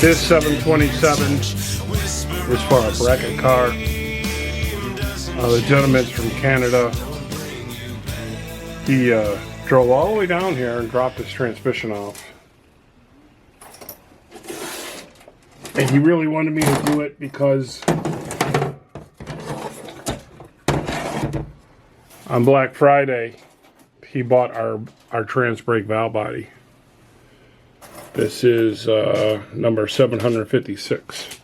This 727 is for a bracket car. The gentleman's from Canada. He drove all the way down here and dropped his transmission off. And he really wanted me to do it because on Black Friday, he bought our trans brake valve body. This is number 756.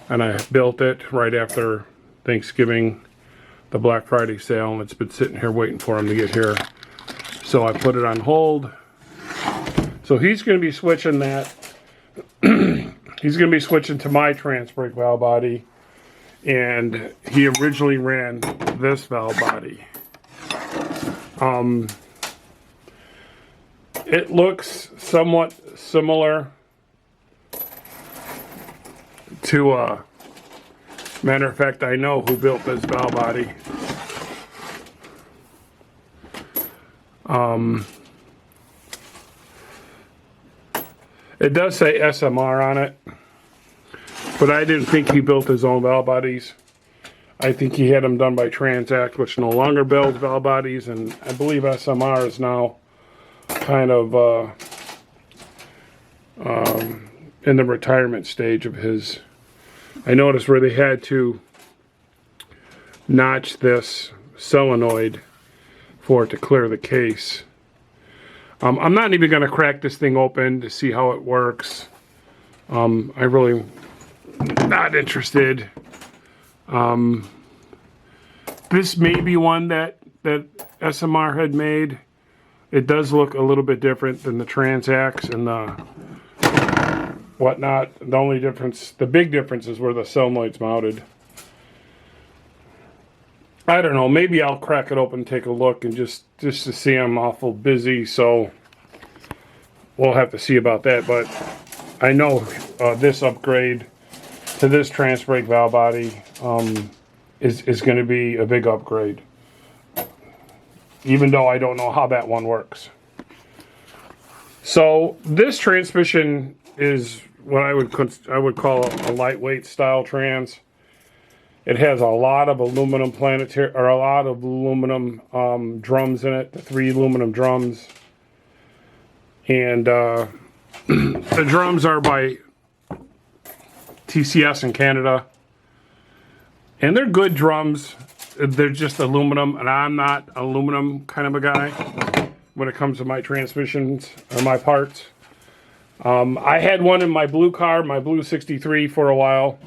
And I built it right after Thanksgiving, the Black Friday sale, and it's been sitting here waiting for him to get here. So I put it on hold. So he's going to be switching that. He's going to be switching to my trans brake valve body. And he originally ran this valve body. It looks somewhat similar to, matter of fact, I know who built this valve body. It does say SMR on it, but I didn't think he built his own valve bodies. I think he had them done by Transact, which no longer builds valve bodies, and I believe SMR is now kind of in the retirement stage of his. I noticed where they had to notch this solenoid for it to clear the case. I'm not even going to crack this thing open to see how it works. I really not interested. This may be one that SMR had made. It does look a little bit different than the Transacts and the whatnot. The only difference, the big difference, is where the solenoid's mounted. I don't know. Maybe I'll crack it open and take a look, and just to see. I'm awful busy, so we'll have to see about that. But I know this upgrade to this trans brake valve body is going to be a big upgrade, even though I don't know how that one works. So this transmission is what I would call a lightweight style trans. It has a lot of aluminum Planetary, or a lot of aluminum drums in it, the 3 aluminum drums. And the drums are by TCS in Canada. And they're good drums. They're just aluminum, and I'm not aluminum kind of a guy when it comes to my transmissions or my parts. I had one in my blue car, my blue 63, for a while,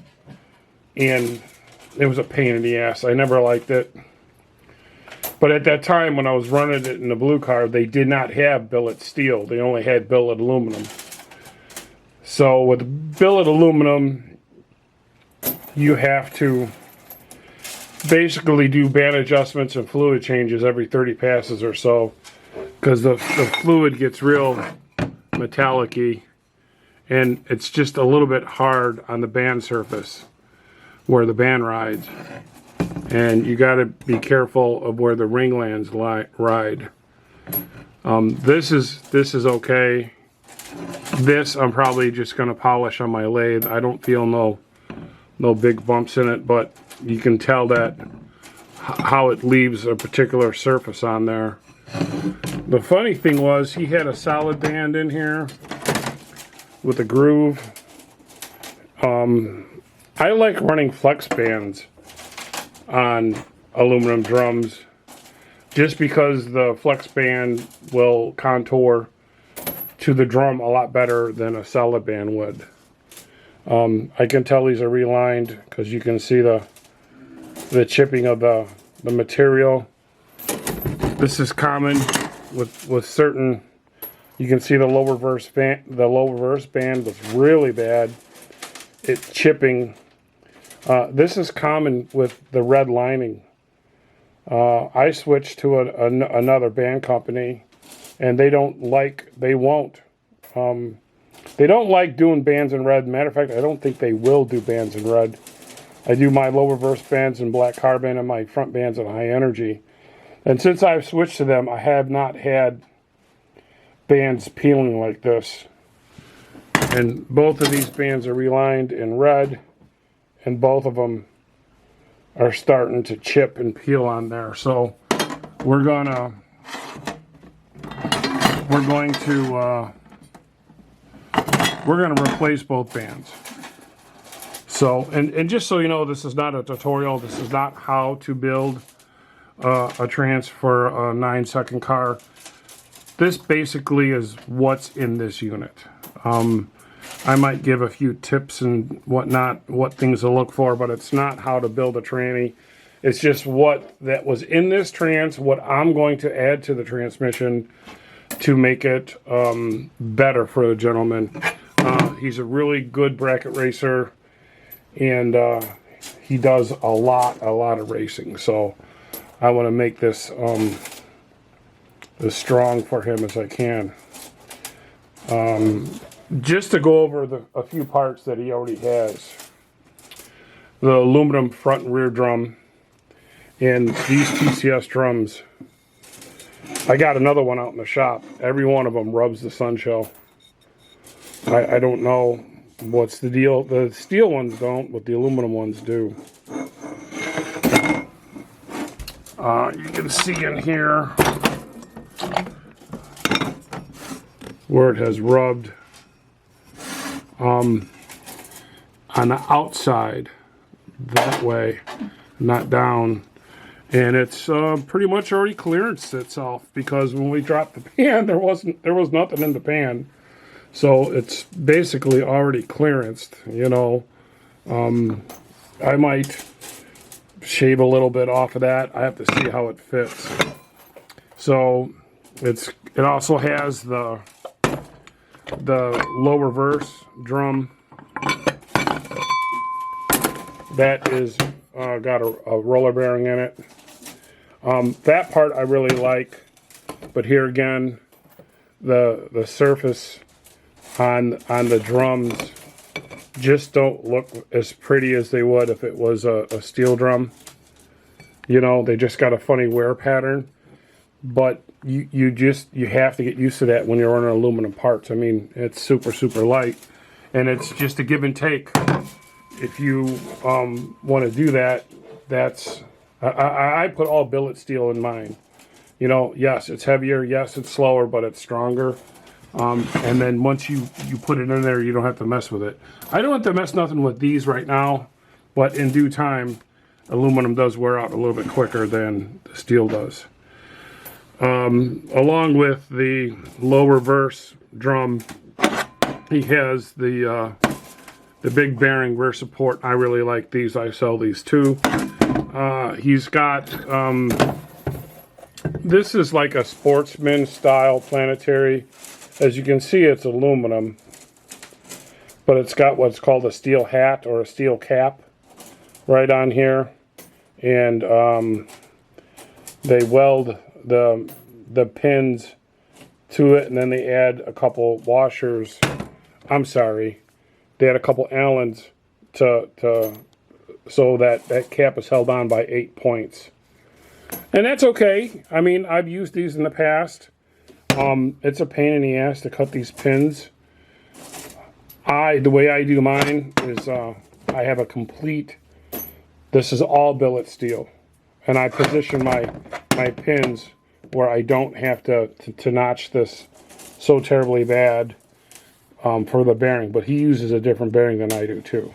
and it was a pain in the ass. I never liked it. But at that time, when I was running it in the blue car, they did not have billet steel. They only had billet aluminum. So with billet aluminum, you have to basically do band adjustments and fluid changes every 30 passes or so, because the fluid gets real metallic-y, and it's just a little bit hard on the band surface where the band rides, and you got to be careful of where the ring lands ride. This is okay. This I'm probably just going to polish on my lathe. I don't feel no big bumps in it, but you can tell that how it leaves a particular surface on there. The funny thing was, he had a solid band in here with a groove. I like running flex bands on aluminum drums just because the flex band will contour to the drum a lot better than a solid band would. I can tell these are relined because you can see the chipping of the material. This is common with certain. You can see the low reverse band. The low reverse band was really bad. It's chipping. This is common with the red lining. I switched to another band company, and they won't. They don't like doing bands in red. Matter of fact, I don't think they will do bands in red. I do my low reverse bands in black carbon and my front bands in high energy. And since I've switched to them, I have not had bands peeling like this. And both of these bands are relined in red, and both of them are starting to chip and peel on there. So we're going to replace both bands. So, and just so you know, this is not a tutorial. This is not how to build a trans for a 9-second car. This basically is what's in this unit. I might give a few tips and whatnot, what things to look for, but it's not how to build a tranny. It's just what that was in this trans, what I'm going to add to the transmission to make it better for the gentleman. He's a really good bracket racer, and he does a lot of racing. So I want to make this as strong for him as I can. Just to go over a few parts that he already has. The aluminum front and rear drum, and these TCS drums. I got another one out in the shop. Every one of them rubs the sun shell. I don't know what's the deal. The steel ones don't, but the aluminum ones do. You can see in here where it has rubbed on the outside that way, not down, and it's pretty much already clearanced itself, because when we dropped the pan, there was nothing in the pan, so it's basically already clearanced. You know, I might shave a little bit off of that. I have to see how it fits. So it also has the low reverse drum that is got a roller bearing in it. That part I really like, but here again, the surface on the drums just don't look as pretty as they would if it was a steel drum. You know, they just got a funny wear pattern. But you have to get used to that when you're running aluminum parts. I mean, it's super light, and it's just a give and take. If you want to do that, I put all billet steel in mine. You know, yes, it's heavier, yes, it's slower, but it's stronger. And then once you put it in there, you don't have to mess with it. I don't have to mess nothing with these right now, but in due time, aluminum does wear out a little bit quicker than the steel does. Along with the low reverse drum, he has the big bearing rear support. I really like these. I sell these too. He's got, this is like a sportsman style Planetary. As you can see, it's aluminum, but it's got what's called a steel hat or a steel cap right on here. And they weld the pins to it, and then they add a couple washers. I'm sorry, they add a couple Allens to so that cap is held on by 8 points, and that's okay. I mean, I've used these in the past. It's a pain in the ass to cut these pins. The way I do mine is I have a complete. This is all billet steel, and I position my pins where I don't have to notch this so terribly bad for the bearing. But he uses a different bearing than I do too.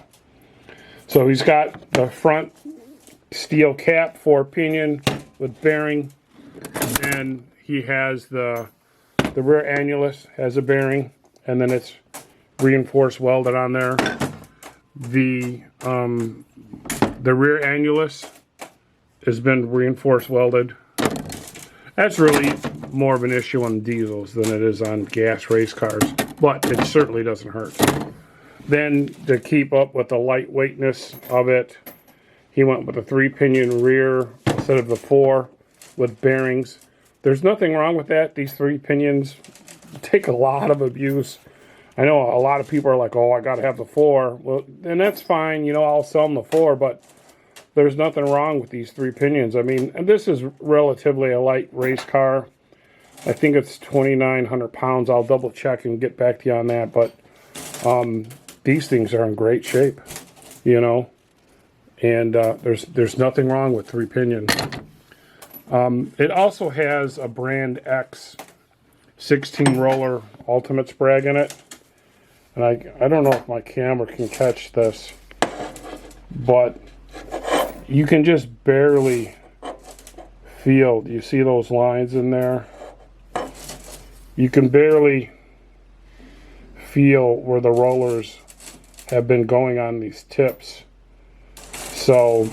So he's got the front steel cap for pinion with bearing. Then he has the rear annulus has a bearing, and then it's reinforced welded on there. The rear annulus has been reinforced welded. That's really more of an issue on diesels than it is on gas race cars, but it certainly doesn't hurt. Then, to keep up with the lightweightness of it, he went with a 3-pinion rear instead of the 4 with bearings. There's nothing wrong with that. These 3 pinions take a lot of abuse. I know a lot of people are like, oh, I got to have the 4. Well, and that's fine. You know, I'll sell them the 4, but there's nothing wrong with these 3 pinions. I mean, and this is relatively a light race car. I think it's 2,900 pounds. I'll double check and get back to you on that. But These things are in great shape, you know, and there's nothing wrong with 3-pinion. It also has a brand X 16 roller ultimate sprag in it, and I don't know if my camera can catch this, but you can just barely feel, you see those lines in there? You can barely feel where the rollers have been going on these tips. So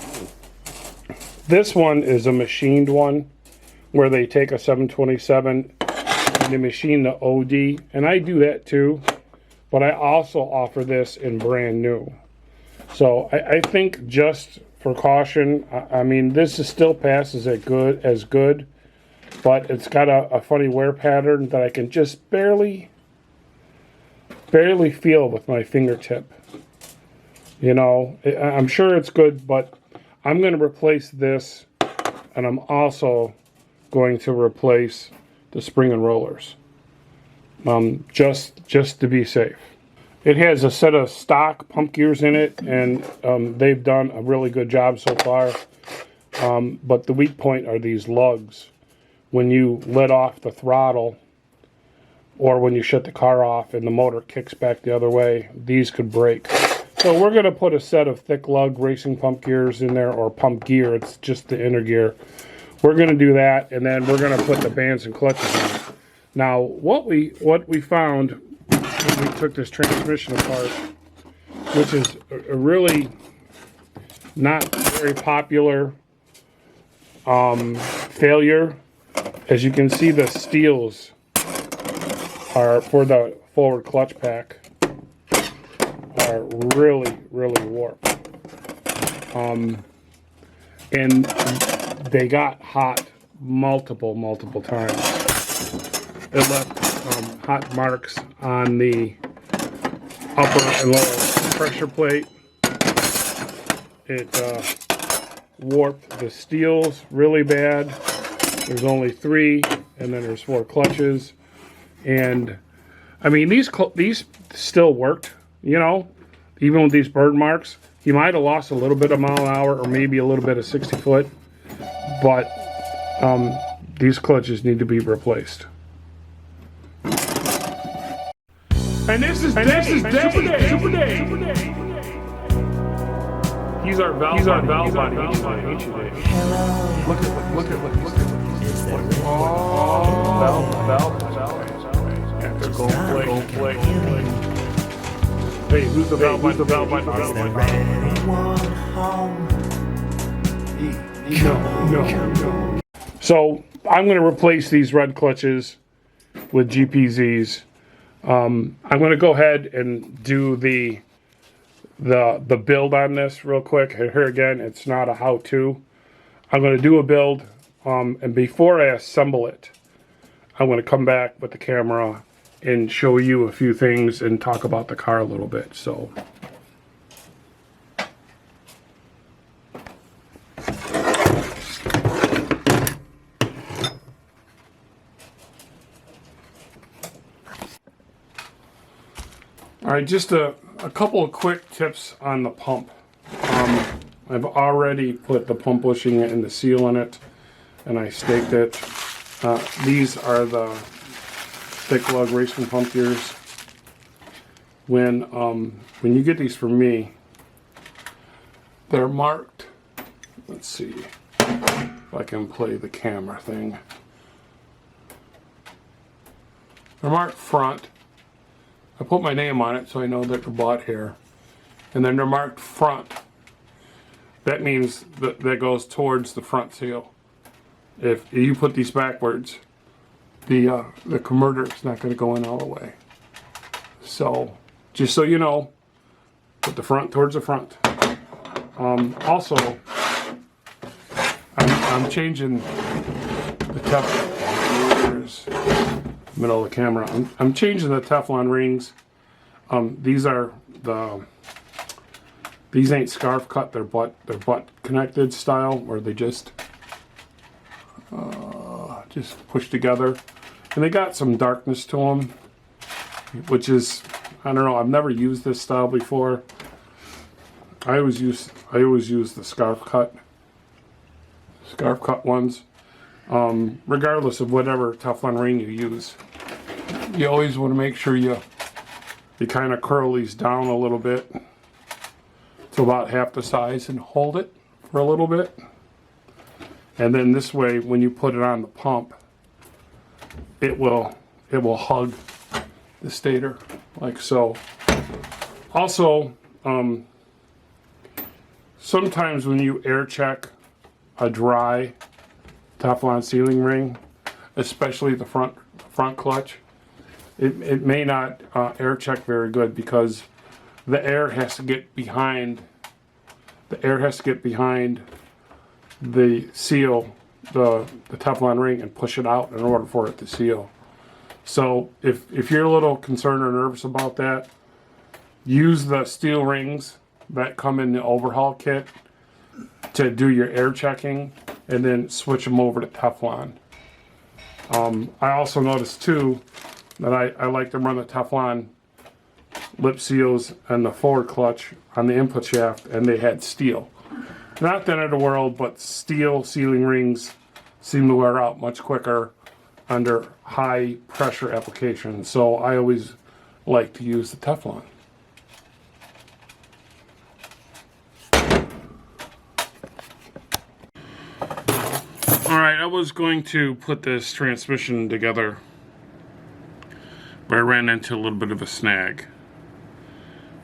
this one is a machined one where they take a 727 and they machine the OD, and I do that too, but I also offer this in brand new. So I think just for caution, I mean, this is still passes as good, but it's got a funny wear pattern that I can just barely feel with my fingertip. You know, I'm sure it's good, but I'm going to replace this, and I'm also going to replace the spring and rollers, just to be safe. It has a set of stock pump gears in it, and they've done a really good job so far. But the weak point are these lugs. When you let off the throttle, or when you shut the car off and the motor kicks back the other way, these could break. So we're going to put a set of thick lug racing pump gears in there, or pump gear, it's just the inner gear. We're going to do that, and then we're going to put the bands and clutches in. Now, what we found when we took this transmission apart, which is a really not very popular failure. As you can see, the steels are for the forward clutch pack are really warped, and they got hot multiple times. It left hot marks on the upper and lower pressure plate. It warped the steels really bad. There's only 3, and then there's 4 clutches. And I mean, these still worked, you know, even with these burn marks. He might have lost a little bit of mile an hour, or maybe a little bit of 60 foot, but these clutches need to be replaced. And this is Super Dave. He's our valve body. Look at. Valve. After gold plate. Hey, who's the valve No. So I'm going to replace these red clutches with GPZs. I'm going to go ahead and do the build on this real quick. Here again, it's not a how-to. I'm going to do a build, and before I assemble it, I'm going to come back with the camera and show you a few things and talk about the car a little bit. So, all right, just a couple of quick tips on the pump. I've already put the pump bushing and the seal in it, and I staked it. These are the thick lug racing pump gears. When you get these from me, they're marked. Let's see if I can play the camera thing. They're marked front. I put my name on it so I know that they're bought here. And then they're marked front. That means that goes towards the front seal. If you put these backwards, the converter is not going to go in all the way. So, just so you know, put the front towards the front. Also, I'm changing the Teflon. Here's middle of the camera. I'm changing the Teflon rings. These ain't scarf cut. They're butt connected style, where they just push together, and they got some darkness to them, which is, I don't know. I've never used this style before. I always use the scarf cut ones. Regardless of whatever Teflon ring you use, you always want to make sure you kind of curl these down a little bit to about half the size and hold it for a little bit. And then this way, when you put it on the pump, it will hug the stator like so. Also, sometimes when you air check a dry Teflon sealing ring, especially the front clutch, it may not air check very good because the air has to get behind the seal, the Teflon ring, and push it out in order for it to seal. So if you're a little concerned or nervous about that, use the steel rings that come in the overhaul kit to do your air checking, and then switch them over to Teflon. I also noticed too that I like to run the Teflon lip seals and the forward clutch on the input shaft, and they had steel. Not the end of the world, but steel sealing rings seem to wear out much quicker under high pressure applications, so I always like to use the Teflon. Alright, I was going to put this transmission together, but I ran into a little bit of a snag.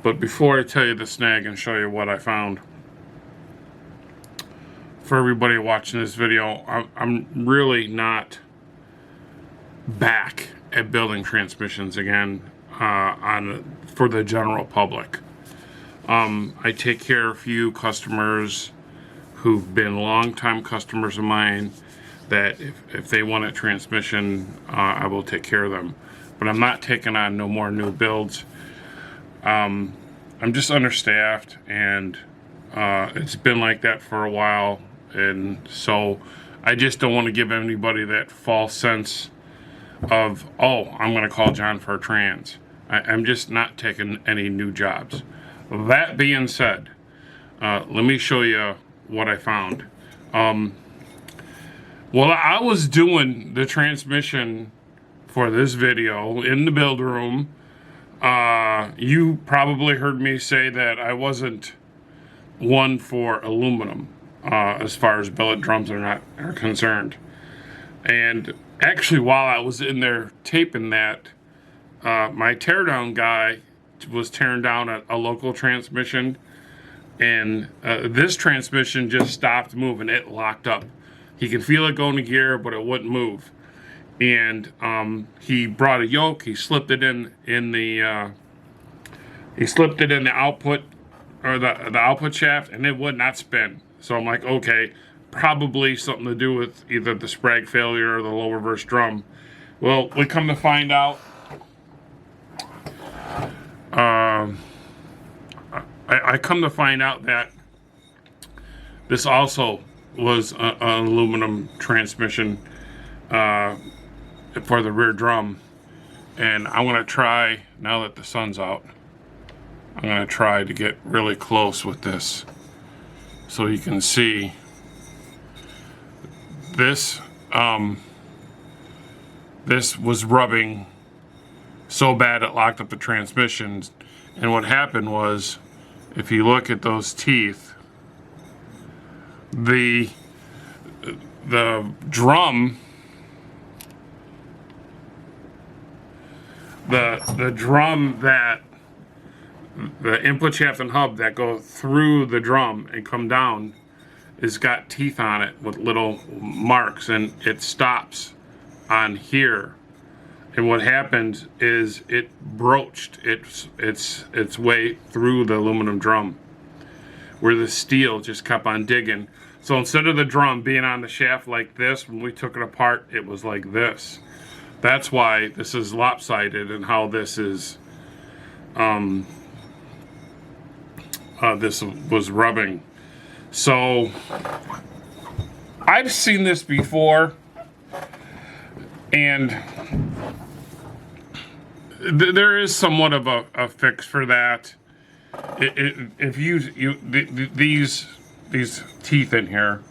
But before I tell you the snag and show you what I found, for everybody watching this video, I'm really not back at building transmissions again for the general public. I take care of a few customers who've been longtime customers of mine that if they want a transmission, I will take care of them. But I'm not taking on no more new builds. I'm just understaffed, and it's been like that for a while, and so I just don't want to give anybody that false sense of, oh, I'm going to call John for a trans. I'm just not taking any new jobs. That being said, let me show you what I found. Well, I was doing the transmission for this video in the build room. You probably heard me say that I wasn't one for aluminum as far as billet drums are concerned. And actually, while I was in there taping that, my teardown guy was tearing down a local transmission, and this transmission just stopped moving. It locked up. He could feel it going to gear, but it wouldn't move. And he brought a yoke. He slipped it in the output, or the output shaft, and it would not spin. So I'm like, okay, probably something to do with either the sprag failure or the low reverse drum. Well, we come to find out, I come to find out that this also was an aluminum transmission for the rear drum. And I'm going to try, now that the sun's out, I'm going to try to get really close with this so you can see this. This was rubbing so bad it locked up the transmissions, and what happened was, if you look at those teeth, the drum, the drum that the input shaft and hub that go through the drum and come down has got teeth on it with little marks, and it stops on here. And what happened is it broached its way through the aluminum drum, where the steel just kept on digging. So instead of the drum being on the shaft like this, when we took it apart, it was like this. That's why this is lopsided, and how this is this was rubbing. So I've seen this before, and There is somewhat of a fix for that. If these teeth in here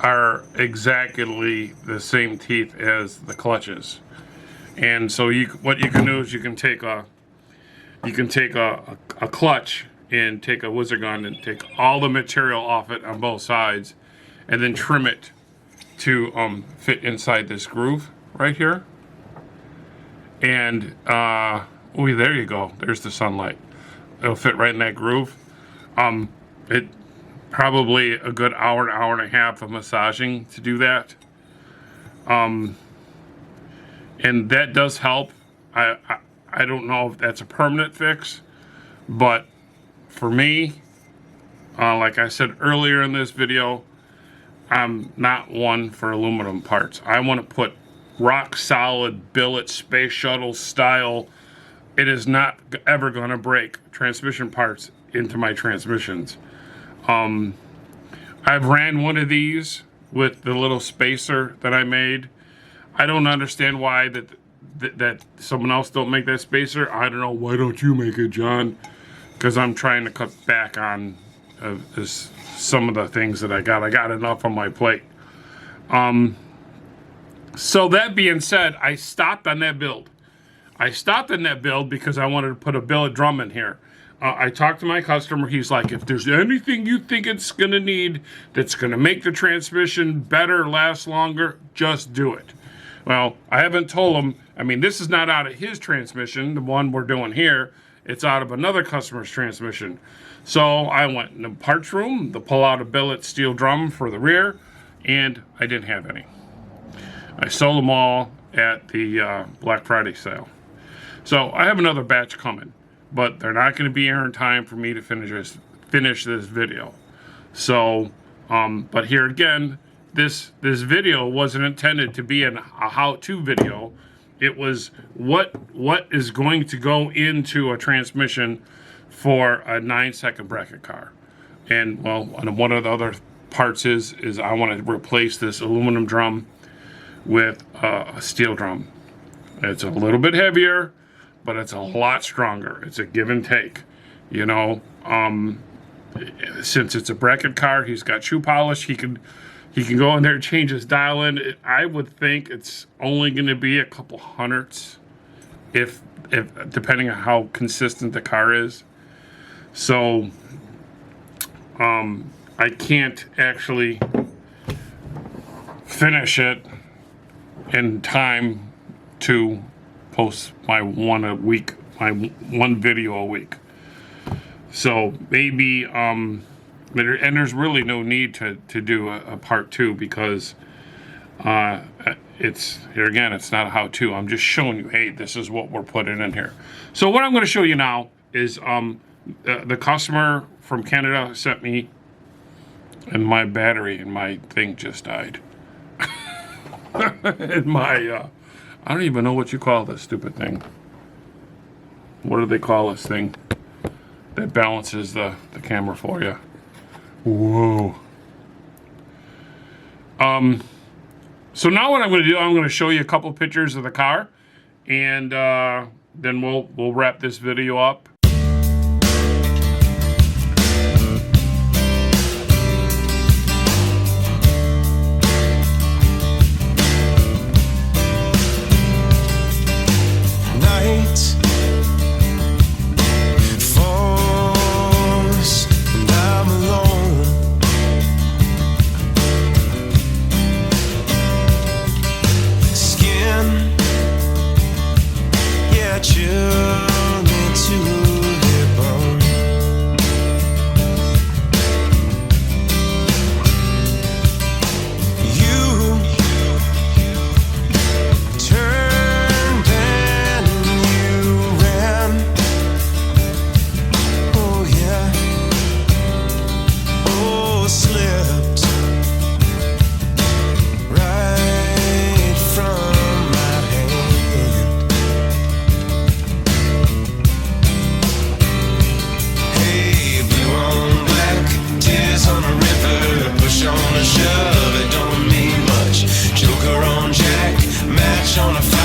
are exactly the same teeth as the clutches, and so what you can do is you can take a clutch and take a whizzer gun and take all the material off it on both sides, and then trim it to fit inside this groove right here. And oh, there you go. There's the sunlight. It'll fit right in that groove. It probably a good hour and a half of massaging to do that. And that does help. I don't know if that's a permanent fix, but for me, like I said earlier in this video, I'm not one for aluminum parts. I want to put rock solid billet space shuttle style. It is not ever going to break transmission parts into my transmissions. I've ran one of these with the little spacer that I made. I don't understand why that someone else don't make that spacer. I don't know, why don't you make it, John? Because I'm trying to cut back on some of the things that I got. I got enough on my plate. So that being said, I stopped on that build. I stopped on that build because I wanted to put a billet drum in here. I talked to my customer. He's like, if there's anything you think it's going to need that's going to make the transmission better, last longer, just do it. Well, I haven't told him. I mean, this is not out of his transmission, the one we're doing here. It's out of another customer's transmission. So I went in the parts room to pull out a billet steel drum for the rear, and I didn't have any. I sold them all at the Black Friday sale. So I have another batch coming, but they're not going to be here in time for me to finish this video. So, but here again, this video wasn't intended to be a how-to video. It was what is going to go into a transmission for a 9-second bracket car. And well, one of the other parts is I want to replace this aluminum drum with a steel drum. It's a little bit heavier, but it's a lot stronger. It's a give and take, you know. Since it's a bracket car, he's got shoe polish. He can go in there and change his dial in. I would think it's only going to be a couple hundredths, if depending on how consistent the car is. So I can't actually finish it in time to post my one video a week. So maybe and there's really no need to do a part 2, because it's here again, it's not a how-to. I'm just showing you, hey, this is what we're putting in here. So what I'm going to show you now is the customer from Canada sent me, and my battery in my thing just died. And my I don't even know what you call this stupid thing. What do they call this thing that balances the camera for you? Whoa. So now what I'm going to do, I'm going to show you a couple pictures of the car, and then we'll wrap this video up. On a